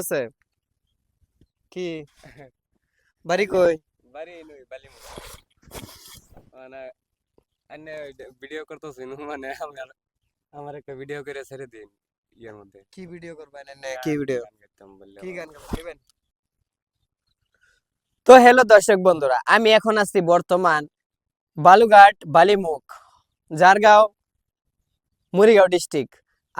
আছে কি বাড়ি কই? বাড়ি নই বালি মানে আন্নে ভিডিও করতেছি মানে আমার আমার একটা ভিডিও করে ছেড়ে দিন ইয়ার মধ্যে কি ভিডিও করবেন এনে? কি গান ভিডিও? গান গাইতাম বললে কি আমার গান গাইবেন? তো হ্যালো দর্শক বন্ধুরা, আমি এখন আছি বর্তমান বালুঘাট বালিমুখ জারগাঁও মুড়িগাঁও ডিস্ট্রিক্ট।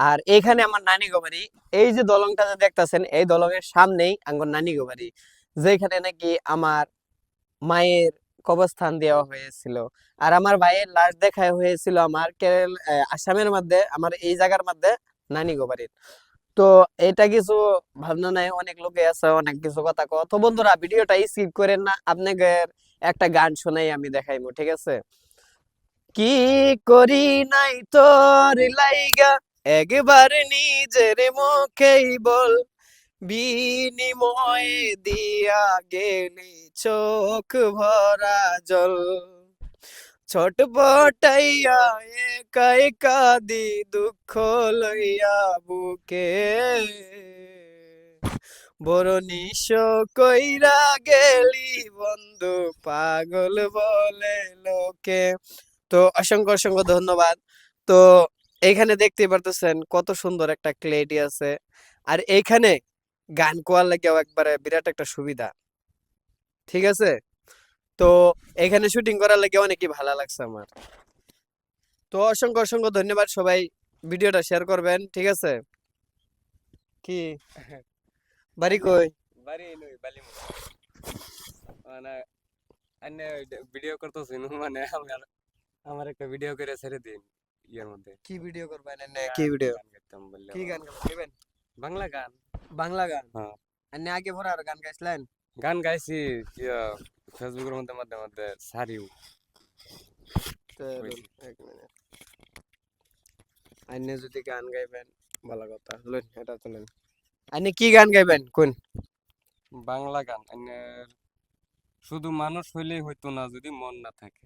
আর এইখানে আমার নানি গো বাড়ি। এই যে দলংটা যে দেখতাছেন, এই দলংয়ের সামনেই আমার নানি গো বাড়ি, যেখানে নাকি আমার মায়ের কবরস্থান দেওয়া হয়েছিল। আর আমার ভাইয়ের লাশ দেখা হয়েছিল আমার আসামের মধ্যে, আমার এই জায়গার মধ্যে নানি গো বাড়ির। তো এটা কিছু ভাবনা নাই, অনেক লোকে আছে অনেক কিছু কথা কয়। তো বন্ধুরা ভিডিওটা স্কিপ করেন না, আপনাদের একটা গান শোনাই আমি দেখাইবো, ঠিক আছে? কি করি নাই তোর লাইগা, একবার নিজের মুখেই বল, বিনিময়ে দিয়া গেলি চোখ ভরা জল। ছটপটাইয়া একাই কাঁদি দুঃখ লইয়া বুকে, বড় নিঃস্ব কইরা গেলি বন্ধু, পাগল বলে লোকে। তো অসংখ্য অসংখ্য ধন্যবাদ। তো এইখানে দেখতেই পারতেছেন কত সুন্দর একটা ক্লেডি আছে। আর এইখানে গান কোয়ার লাগেও একবারে বিরাট একটা সুবিধা, ঠিক আছে? তো এখানে শুটিং করার লাগে অনেকই ভালো লাগছে আমার। তো অসংখ্য অসংখ্য ধন্যবাদ, সবাই ভিডিওটা শেয়ার করবেন, ঠিক আছে? কি বাড়ি কই? বাড়ি নই বালি মানে আন্নে ভিডিও করতেছি মানে আমার আমার একটা ভিডিও করে ছেড়ে দিন ইয়ার মধ্যে কি ভিডিও করবেন এনে? কি গান ভিডিও? গান গাইতাম বললে কি আমার গান গাইবেন? বাংলা গান। বাংলা গান? হ্যাঁ এনে আগে ভরা আর গান গাইছিলেন? গান গাইছি ফেসবুকের মধ্যে মধ্যে মধ্যে সারিও চলুন কইছি এক মিনিট। আইনে যদি গান গাইবেন ভালো কথা, লইন এটা তুলেন। আইনে কি গান গাইবেন কোন? বাংলা গান আন্নে শুধু মানুষ হইলেই হইতো না যদি মন না থাকে।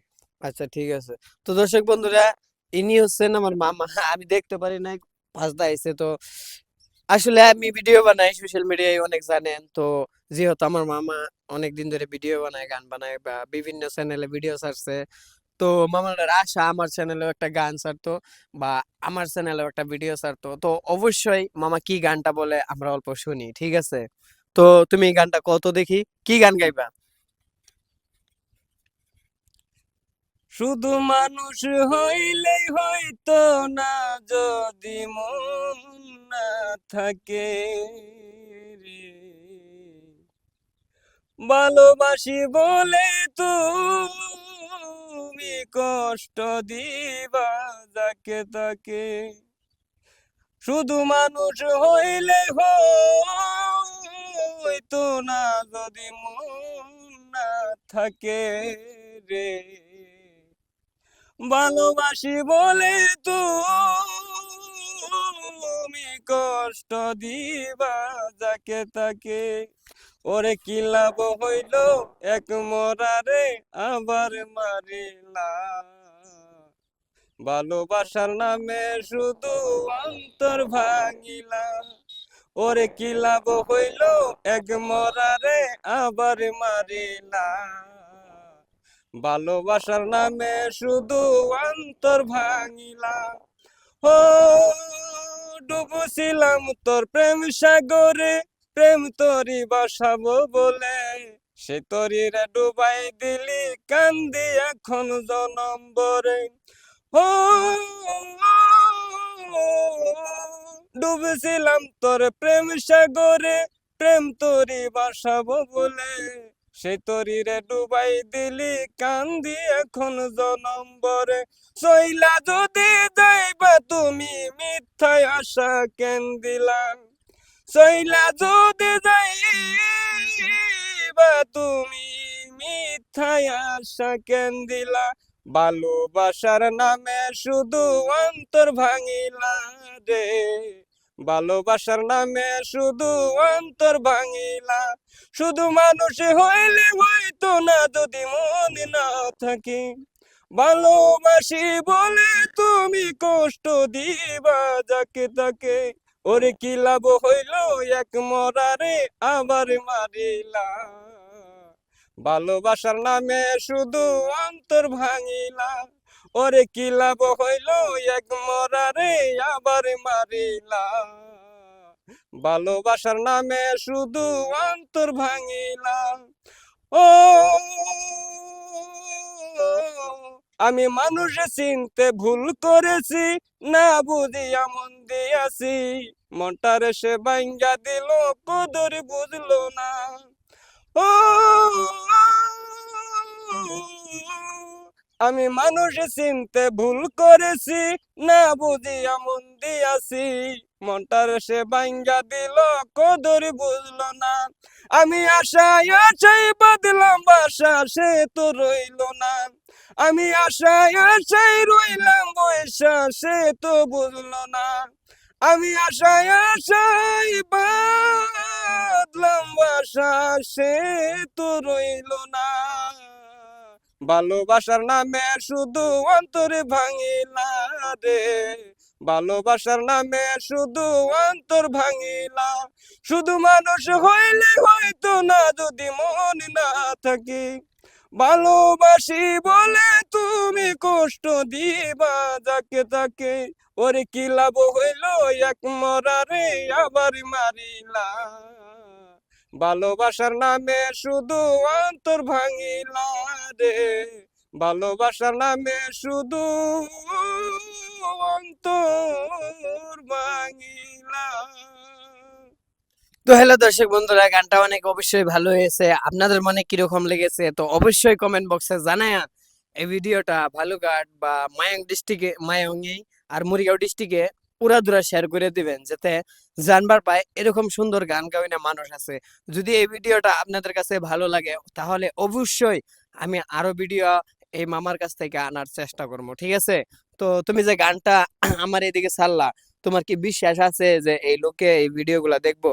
আচ্ছা ঠিক আছে। তো দর্শক বন্ধুরা, ইনি হচ্ছেন আমার মামা। আমি দেখতে পারি নাই, পাঁচদা আইছে। তো আসলে আমি ভিডিও বানাই সোশ্যাল মিডিয়ায়, অনেক জানেন তো। যেহেতু আমার মামা অনেক দিন ধরে ভিডিও বানায়, গান বানায়, বা বিভিন্ন চ্যানেলে ভিডিও ছাড়ছে। তো মামার আশা আমার চ্যানেলেও একটা গান ছাড়তো, বা আমার চ্যানেলেও একটা ভিডিও ছাড়তো। তো অবশ্যই মামা কি গানটা বলে আমরা অল্প শুনি, ঠিক আছে? তো তুমি এই গানটা কত দেখি, কি গান গাইবা? শুধু মানুষ হইলেই হইতো না যদি মন না থাকে রে, ভালোবাসি বলে তুমি কষ্ট দিবা যাকে তাকে। শুধু মানুষ হইলে হইতো না যদি মন না থাকে রে, ভালোবাসি বলে তুমি কষ্ট দিবা যাকে তাকে। ওরে কি লাভ হইল এক মরারে আবার মারিলা, ভালোবাসার নামে শুধু অন্তর ভাঙিলা। ওরে কি লাভ হইল এক মরারে আবার মারিলা, ভালোবাসার নামে শুধু অন্তর ভাঙিলা। ও ডুবছিলাম তোর প্রেম সাগরে, প্রেম তরি বাসাবো বলে, সে তরিরে ডুবাই দিলি কান্দি এখন জনম ভরে। ও ডুবছিলাম তোর প্রেম সাগরে, প্রেম তরি বাসাবো বলে, সে তরিরে ডুবাই দিলি কান্দি এখন জনম ভরে। চইলা যদি যাইবা তুমি মিথ্যায় আশা কেন দিলা, চইলা যদি যাইবা তুমি মিথ্যায় আশা কেন দিলা, ভালোবাসার নামে শুধু অন্তর ভাঙিলা রে, ভালোবাসার নামে শুধু অন্তর ভাঙিলা। শুধু মানুষ হইলে হইতো না যদি মন না থাকে, ভালোবাসি বলে তুমি কষ্ট দিবা যাকে তাকে। ওরে কি লাভ হইল এক মরারে আবার মারিলা, ভালোবাসার নামে শুধু অন্তর ভাঙিলা। ওরে কি লাভ হইল এক মরারে আবার মারিলা, ভালোবাসার নামে শুধু অন্তর ভাঙিলা। ও আমি মানুষ চিনতে ভুল করেছি, না বুঝিয়া মন দিয়াছি, মনটারে সে ভাঙ্গা দিল, কদর বুঝলো না। ও আমি মানুষ চিনতে ভুল করেছি, না বুঝিয়া মন দিয়াছি, মনটারে সে ভাঙ্গা দিল, কদর বুঝলো না। আমি আশায় আশায় বাঁধলাম বাসা, সে তো রইল না। আমি আশায় আশায় রইলাম বৈশা, সে তো বুঝলো না। আমি আশায় আশায় বাঁধলাম বাসা, সে তো রইল না। ভালোবাসার নামে শুধু অন্তরে ভাঙিলা রে, ভালোবাসার নামে শুধু অন্তর ভাঙিলা। শুধু মানুষ হইলে হয়তো না, যদি মন না থাকে, ভালোবাসি বলে তুমি কষ্ট দিবা যাকে তাকে। ওরে কি লাভ হইল এক মরারে আবার মারিলা, ভালোবাসার নামে শুধু অন্তর ভাঙিলা রে, ভালোবাসার নামে শুধু অন্তর ভাঙিলা। তো হ্যালো দর্শক বন্ধুরা, গানটা অনেক অবশ্যই ভালো হয়েছে। আপনাদের মনে কিরকম লেগেছে তো অবশ্যই কমেন্ট বক্সে জানায়া এই ভিডিওটা বালুঘাট বা মায়াং ডিস্ট্রিক্টে, মায়াঙ্গি আর মুরিগাঁও ডিস্ট্রিক্টে উড়াধুরা শেয়ার করে দিবেন, যাতে জানবার পায় এরকম সুন্দর গান গাওয়া মানুষ আছে। যদি এই ভিডিওটা আপনাদের কাছে ভালো লাগে তাহলে অবশ্যই আমি আরো ভিডিও এই মামার কাছ থেকে আনার চেষ্টা করবো, ঠিক আছে? তো তুমি যে গানটা আমার এদিকে ছাড়লা, তোমার কি বিশ্বাস আছে যে এই লোকে এই ভিডিওগুলা দেখবো?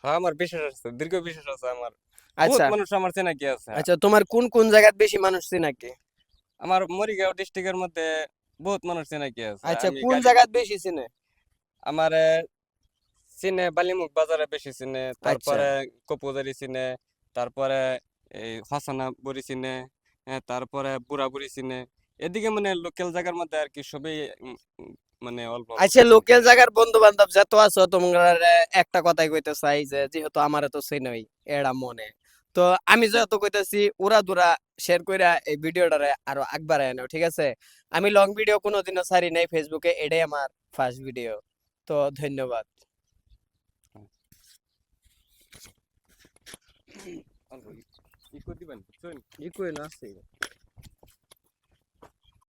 হ্যাঁ, আমার বিশ্বাস আছে, দীর্ঘ বিশ্বাস আছে আমার। বহুত আচ্ছা মানুষ আমার চেনা কি আছে। আচ্ছা, তোমার কোন কোন জায়গায় বেশি মানুষ চিনাকি? আমার মরিগাঁও ডিস্ট্রিক্টের মধ্যে বহুত মানুষ চেনা কি আছে। আচ্ছা, আমি কোন গাড়ি জায়গায় বেশি চিনে? আমার চিনে বালিমুখ বাজারে বেশি চিনে, আচ্ছা তারপরে কপুজারি চিনে, তারপরে এই হসানা বুড়ি চিনে, তারপরে বুড়া বুড়ি চিনে। এদিকে মানে লোকাল জায়গার মধ্যে আর কি সবই মানে অল্প অল্প আচ্ছা, চিনে। লোকাল জায়গার বন্ধু বান্ধব যত আছো তোমরা একটা কথাই কইতে চাই যে যেহেতু আমার তো চিনই এরা মনে, তো আমি যত কইতাছি ওরা দুরা শেয়ার কইরা এই ভিডিওটারে আরো আগবাড়ায় নাও, ঠিক আছে? আমি লং ভিডিও কোনোদিনও ছাড়ি নাই ফেসবুকে, এটাই আমার ফার্স্ট ভিডিও। তো ধন্যবাদ। অল্প ই করে দিবেন, বুঝছেন? ই কই না আছে